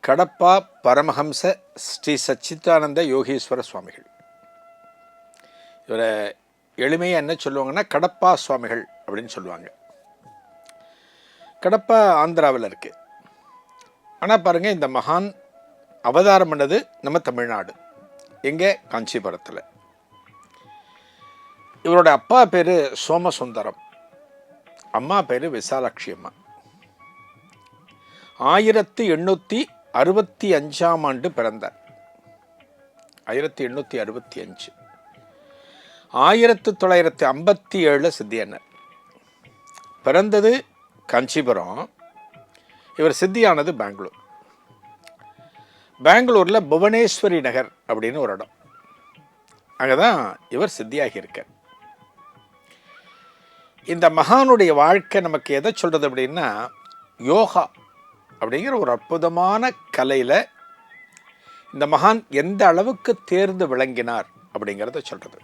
கடப்பா பரமஹம்ச ஸ்ரீ சச்சிதானந்த யோகீஸ்வர சுவாமிகள். இவரை எளிமையாக என்ன சொல்லுவாங்கன்னா கடப்பா சுவாமிகள் அப்படின்னு சொல்லுவாங்க. கடப்பா ஆந்திராவில் இருக்குது. ஆனால் பாருங்கள், இந்த மகான் அவதாரம் பண்ணது நம்ம தமிழ்நாடு, எங்கே காஞ்சிபுரத்தில். இவரோட அப்பா பேர் சோமசுந்தரம், அம்மா பேர் விசாலாட்சி அம்மா. 1865 பிறந்தார். 1865. 1957 சித்தியானார். பிறந்தது காஞ்சிபுரம், இவர் சித்தியானது பெங்களூர். பெங்களூரில் புவனேஸ்வரி நகர் அப்படின்னு ஒரு இடம், அங்கே தான் இவர் சித்தியாகி இருக்கார். இந்த மகானுடைய வாழ்க்கை நமக்கு எதை சொல்கிறது அப்படின்னா, யோகா அப்படிங்கிற ஒரு அற்புதமான கலையில் இந்த மகான் எந்த அளவுக்கு தேர்ந்து விளங்கினார் அப்படிங்கிறத சொல்கிறது.